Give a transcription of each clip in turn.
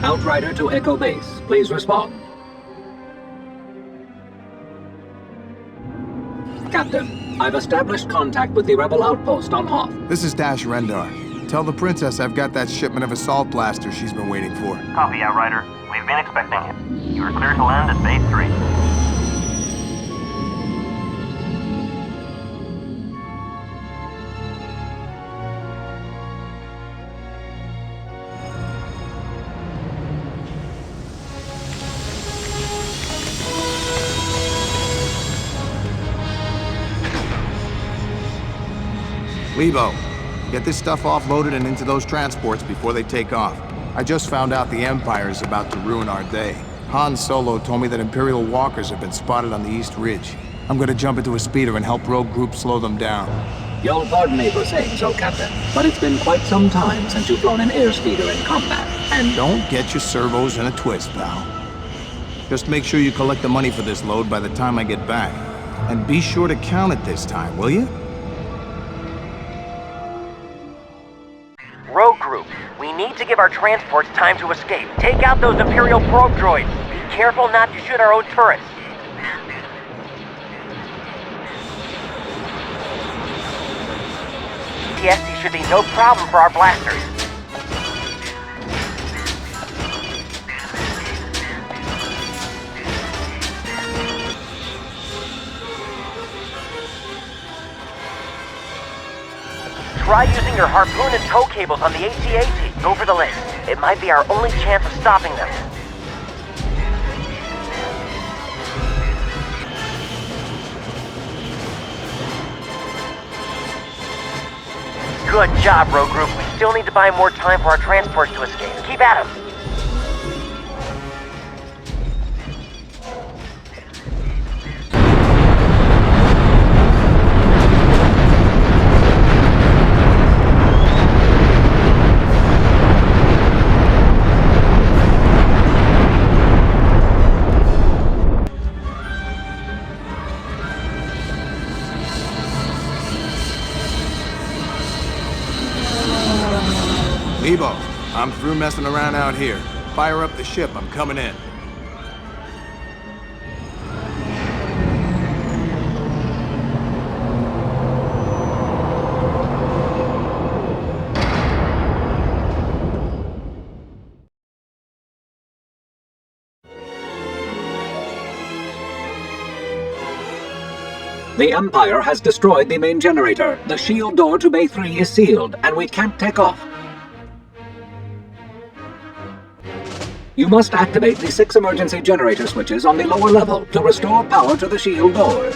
Outrider to Echo Base. Please respond. Captain, I've established contact with the rebel outpost on Hoth. This is Dash Rendar. Tell the Princess I've got that shipment of assault blasters she's been waiting for. Copy, Outrider. We've been expecting him. You are clear to land at Base 3. Lebo, get this stuff offloaded and into those transports before they take off. I just found out the Empire is about to ruin our day. Han Solo told me that Imperial walkers have been spotted on the East Ridge. I'm gonna jump into a speeder and help rogue groups slow them down. You'll pardon me for saying so, Captain, but it's been quite some time since you've flown an airspeeder in combat, and... Don't get your servos in a twist, pal. Just make sure you collect the money for this load by the time I get back. And be sure to count it this time, will you? Rogue Group, we need to give our transports time to escape. Take out those Imperial probe droids. Be careful not to shoot our own turrets. PTSD should be no problem for our blasters. Try using your harpoon and tow cables on the AT-AT. Go for the list. It might be our only chance of stopping them. Good job, Rogue Group. We still need to buy more time for our transports to escape. Keep at 'em. Lebo, I'm through messing around out here. Fire up the ship, I'm coming in. The Empire has destroyed the main generator. The shield door to Bay 3 is sealed, and we can't take off. You must activate the 6 emergency generator switches on the lower level to restore power to the shield doors.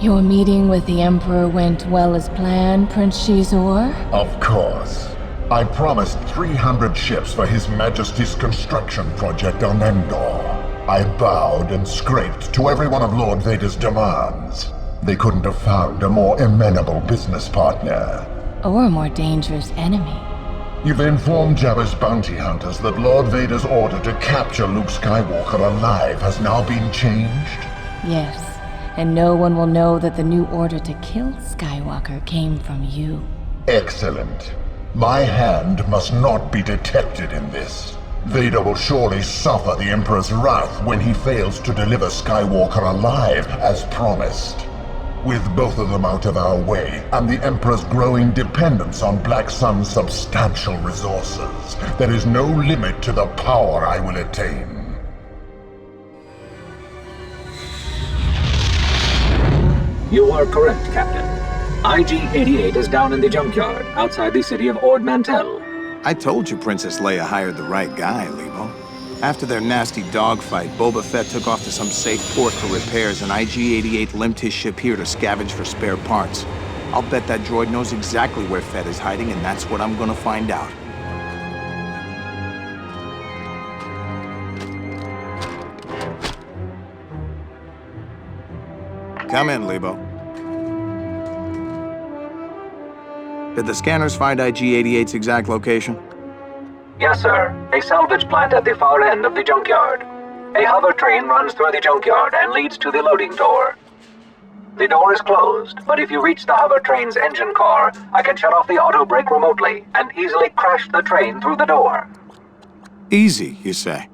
Your meeting with the Emperor went well as planned, Prince Shizor? Of course. I promised 300 ships for His Majesty's construction project on Endor. I bowed and scraped to every one of Lord Vader's demands. They couldn't have found a more amenable business partner. Or a more dangerous enemy. You've informed Jabba's bounty hunters that Lord Vader's order to capture Luke Skywalker alive has now been changed? Yes, and no one will know that the new order to kill Skywalker came from you. Excellent. My hand must not be detected in this. Vader will surely suffer the Emperor's wrath when he fails to deliver Skywalker alive as promised. With both of them out of our way, and the Emperor's growing dependence on Black Sun's substantial resources, there is no limit to the power I will attain. You are correct, Captain. IG-88 is down in the junkyard, outside the city of Ord Mantell. I told you Princess Leia hired the right guy, Lebo. After their nasty dogfight, Boba Fett took off to some safe port for repairs, and IG-88 limped his ship here to scavenge for spare parts. I'll bet that droid knows exactly where Fett is hiding, and that's what I'm gonna find out. Come in, Lebo. Did the scanners find IG-88's exact location? Yes, sir. A salvage plant at the far end of the junkyard. A hover train runs through the junkyard and leads to the loading door. The door is closed, but if you reach the hover train's engine car, I can shut off the auto brake remotely and easily crash the train through the door. Easy, you say?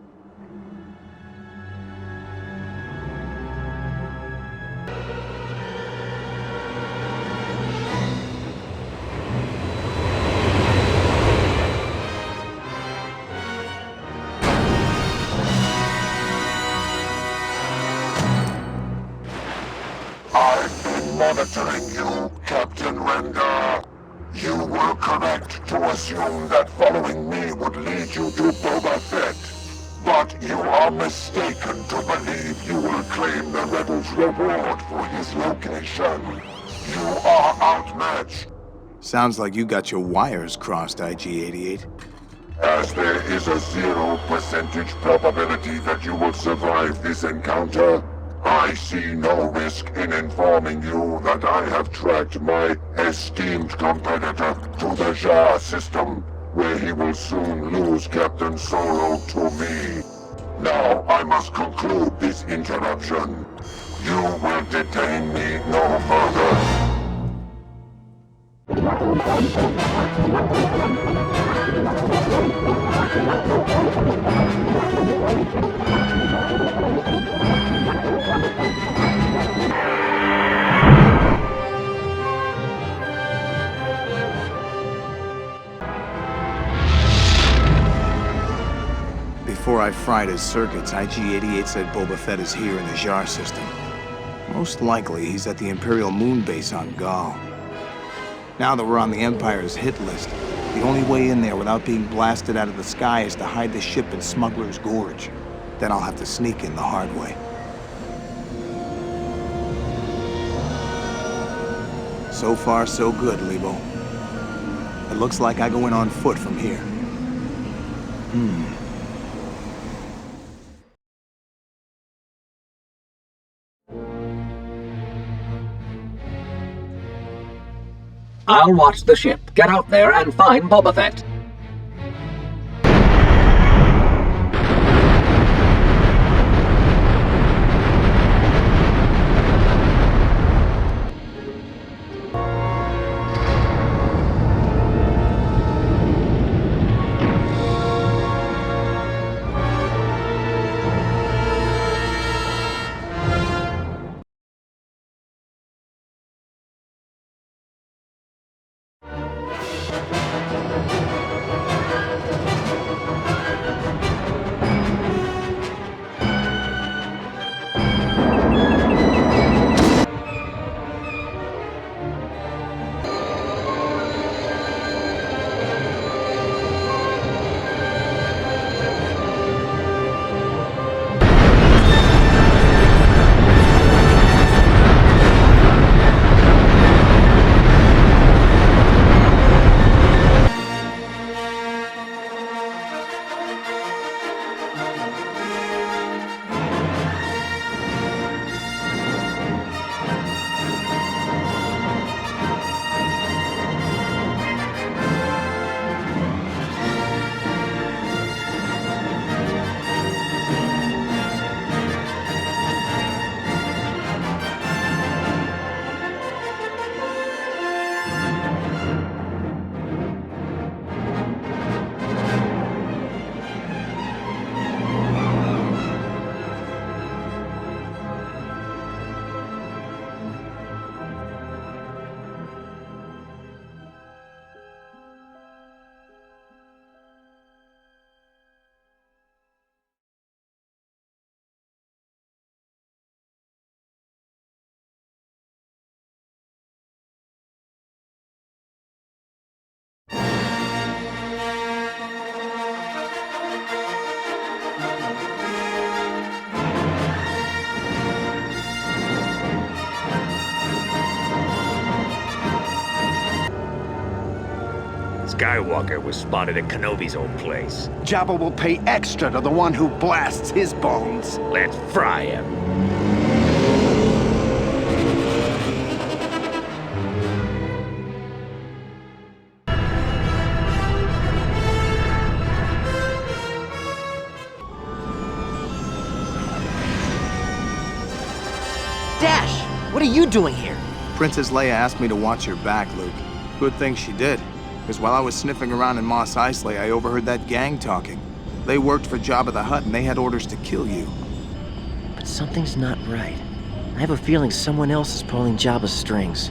I've been monitoring you, Captain Render. You were correct to assume that following me would lead you to Boba Fett. But you are mistaken to believe you will claim the Rebels' reward for his location. You are outmatched. Sounds like you got your wires crossed, IG-88. As there is a 0% probability that you will survive this encounter, I see no risk in informing you that I have tracked my esteemed competitor to the Jar system, where he will soon lose Captain Solo to me. Now I must conclude this interruption. You will detain me no further. Before I fried his circuits, IG-88 said Boba Fett is here in the Jar system. Most likely, he's at the Imperial Moon Base on Gaul. Now that we're on the Empire's hit list, the only way in there without being blasted out of the sky is to hide the ship in Smuggler's Gorge. Then I'll have to sneak in the hard way. So far, so good, Lebo. It looks like I go in on foot from here. I'll watch the ship, get out there, and find Boba Fett. Skywalker was spotted at Kenobi's old place. Jabba will pay extra to the one who blasts his bones. Let's fry him. Dash! What are you doing here? Princess Leia asked me to watch your back, Luke. Good thing she did. Because while I was sniffing around in Mos Eisley, I overheard that gang talking. They worked for Jabba the Hutt and they had orders to kill you. But something's not right. I have a feeling someone else is pulling Jabba's strings.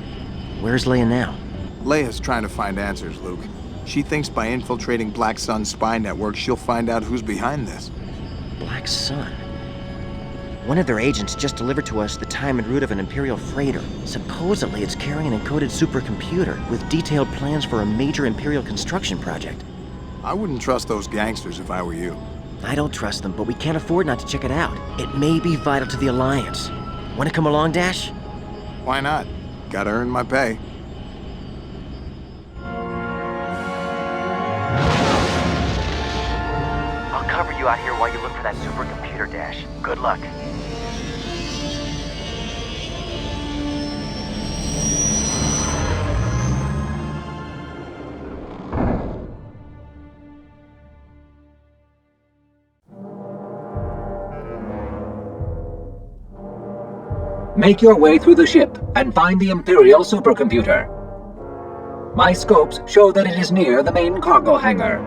Where's Leia now? Leia's trying to find answers, Luke. She thinks by infiltrating Black Sun's spy network, she'll find out who's behind this. Black Sun? One of their agents just delivered to us the time and route of an Imperial freighter. Supposedly it's carrying an encoded supercomputer with detailed plans for a major Imperial construction project. I wouldn't trust those gangsters if I were you. I don't trust them, but we can't afford not to check it out. It may be vital to the Alliance. Want to come along, Dash? Why not? Gotta earn my pay. I'll cover you out here while you look for that supercomputer, Dash. Good luck. Make your way through the ship and find the Imperial supercomputer. My scopes show that it is near the main cargo hangar.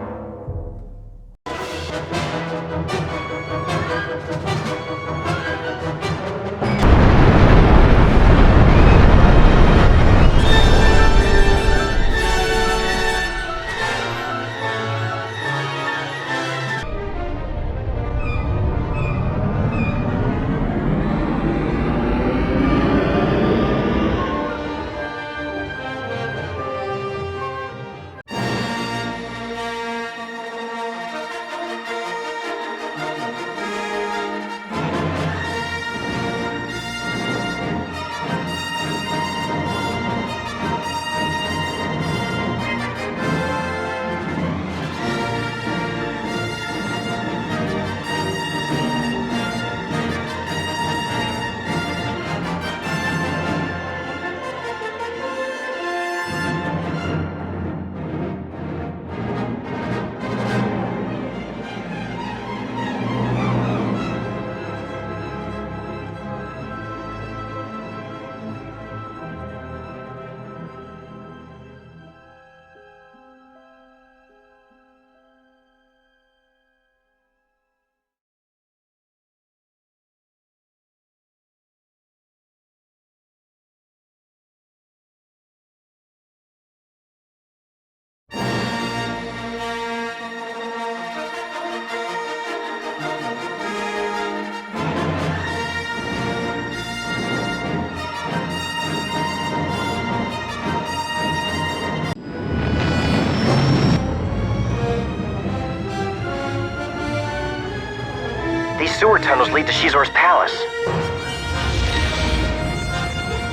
These sewer tunnels lead to Shizor's palace.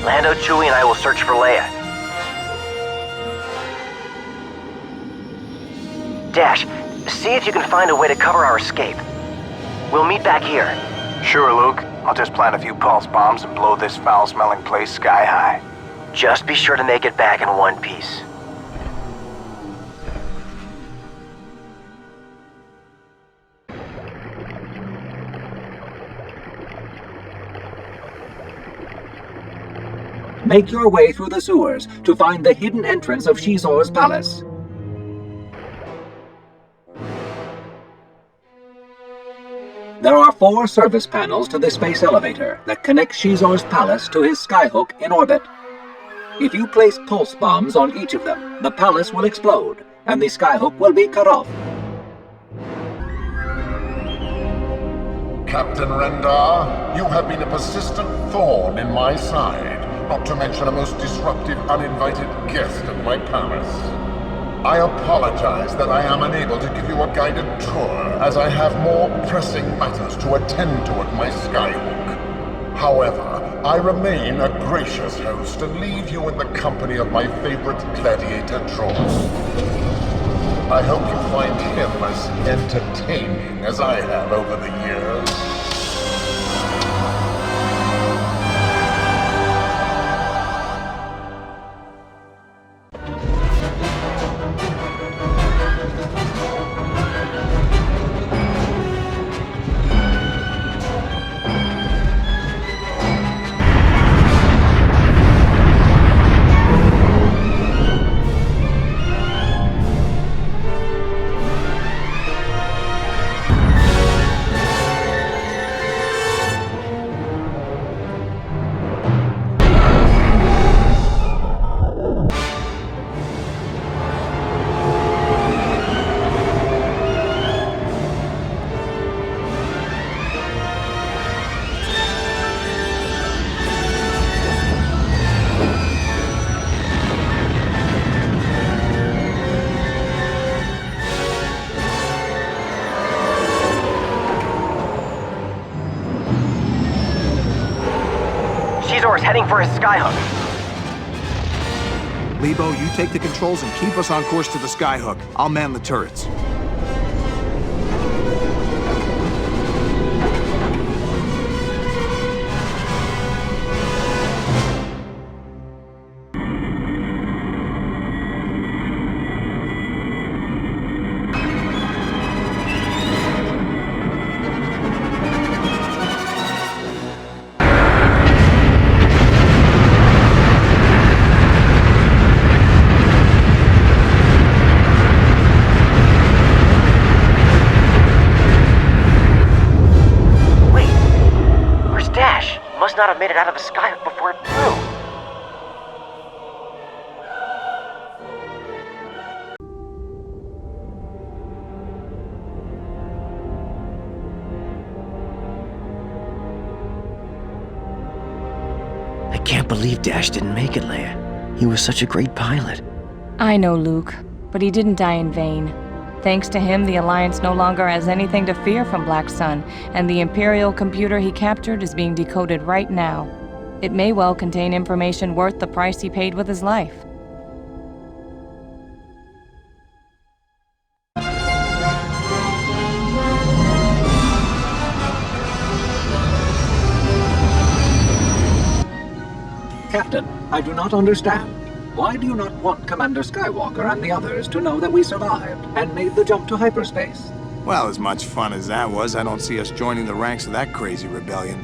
Lando, Chewie, and I will search for Leia. Dash, see if you can find a way to cover our escape. We'll meet back here. Sure, Luke. I'll just plant a few pulse bombs and blow this foul-smelling place sky high. Just be sure to make it back in one piece. Make your way through the sewers to find the hidden entrance of Shizor's palace. There are 4 service panels to the space elevator that connect Shizor's palace to his skyhook in orbit. If you place pulse bombs on each of them, the palace will explode, and the skyhook will be cut off. Captain Rendar, you have been a persistent thorn in my side, not to mention a most disruptive, uninvited guest at my palace. I apologize that I am unable to give you a guided tour, as I have more pressing matters to attend to at my skyhook. However, I remain a gracious host and leave you in the company of my favorite gladiator droids. I hope you find him as entertaining as I have over the years. Xizor's heading for his skyhook. Lebo, you take the controls and keep us on course to the skyhook. I'll man the turrets. Must not have made it out of the skyhook before it blew. I can't believe Dash didn't make it, Leia. He was such a great pilot. I know, Luke, but he didn't die in vain. Thanks to him, the Alliance no longer has anything to fear from Black Sun, and the Imperial computer he captured is being decoded right now. It may well contain information worth the price he paid with his life. Captain, I do not understand. Why do you not want Commander Skywalker and the others to know that we survived and made the jump to hyperspace? Well, as much fun as that was, I don't see us joining the ranks of that crazy rebellion.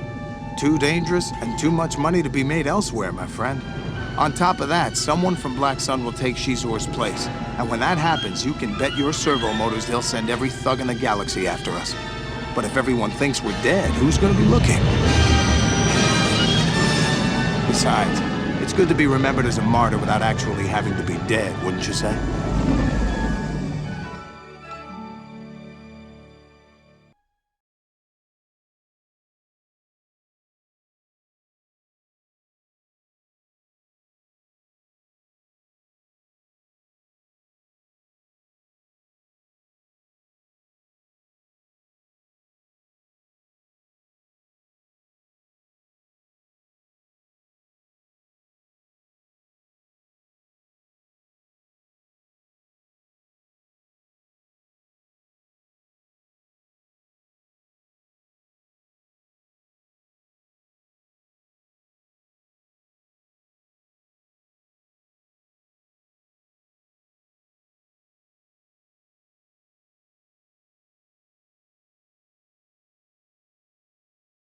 Too dangerous and too much money to be made elsewhere, my friend. On top of that, someone from Black Sun will take Xizor's place. And when that happens, you can bet your servo motors they'll send every thug in the galaxy after us. But if everyone thinks we're dead, who's gonna be looking? Besides, it's good to be remembered as a martyr without actually having to be dead, wouldn't you say?